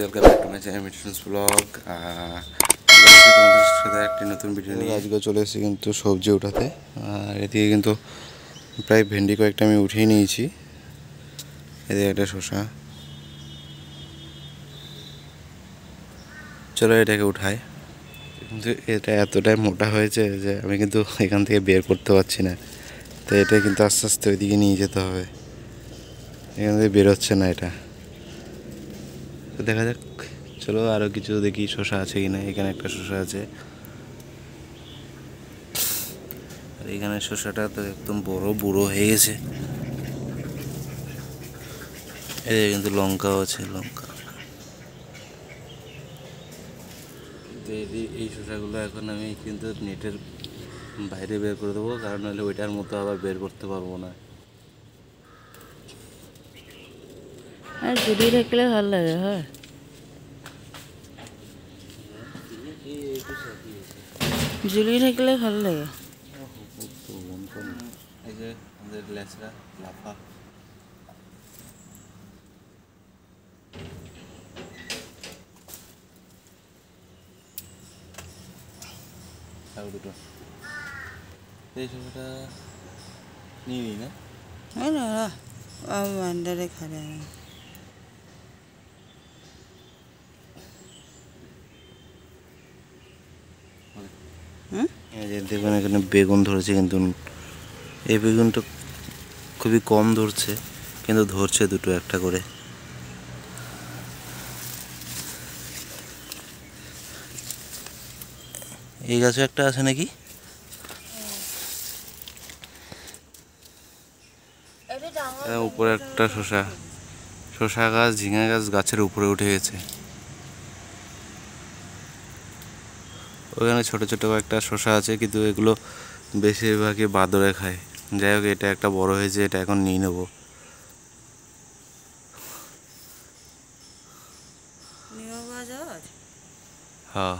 Welcome back to my channel Mithun's blog. তোমাদের সাথে একটি নতুন ভিডিও নিয়ে আজকে চলে এসেছি কিন্তু সবজি উঠাতে। আর এদিকে কিন্তু প্রায় ভেন্ডি কয়েকটা আমি উঠিয়ে নিয়েছি। এদিকে একটা শসা, চলো এটাকে উঠাই। কিন্তু এটা এতটাই মোটা হয়েছে যে আমি কিন্তু এখান থেকে বের করতে পারছি না, তো এটা কিন্তু আস্তে আস্তে ওইদিকে নিয়ে যেতে হবে। এখান থেকে বেরোচ্ছে না এটা, তো দেখা যাক। চলো আরও কিছু দেখি শসা আছে কিনা। এখানে একটা শসা আছে, আর এখানে শসাটা তো একদম বড় বুড়ো হয়ে গেছে। এই কিন্তু লঙ্কাও আছে, লঙ্কা। তো এই শসাগুলো এখন আমি কিন্তু নেটের বাইরে বের করে দেবো, কারণ নাহলে ওইটার মতো আবার বের করতে পারবো না। আর ঝুলিয়ে থাকলে ভাল লাগে, হয় ঝুলিয়ে থাকলে ভাল লাগে। এই যে আমাদের লেচরা লাফা, আর দুটো এই শসাটা নিবি না? আন্ডারে খারে দেখবেন এখানে বেগুন ধরেছে, কিন্তু এই বেগুনটা খুবই কম ধরছে, কিন্তু ধরছে দুটো একটা করে। এই গাছে একটা আছে নাকি? উপরে একটা শসা গাছ, ঝিঙা গাছ গাছের উপরে উঠে গেছে। ওখানে ছোট ছোট একটা শসা আছে, কিন্তু এগুলো বেশিরভাগই বাদরে খায়। যাই হোক, এটা একটা বড় হয়েছে, এটা এখন নিয়ে নেবো। হ্যাঁ,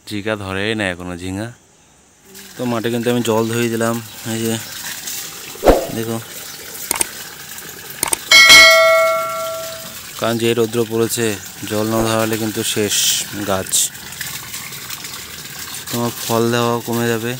ঝিঙা ধরেই না এখনো ঝিঙা। তো মাঠে কিন্তু আমি জল ধরিয়ে দিলাম, এই যে দেখো, কারণ যে রৌদ্র পড়েছে, জল না ধরালে কিন্তু শেষ গাছ, তোমার ফল দেওয়াও কমে যাবে।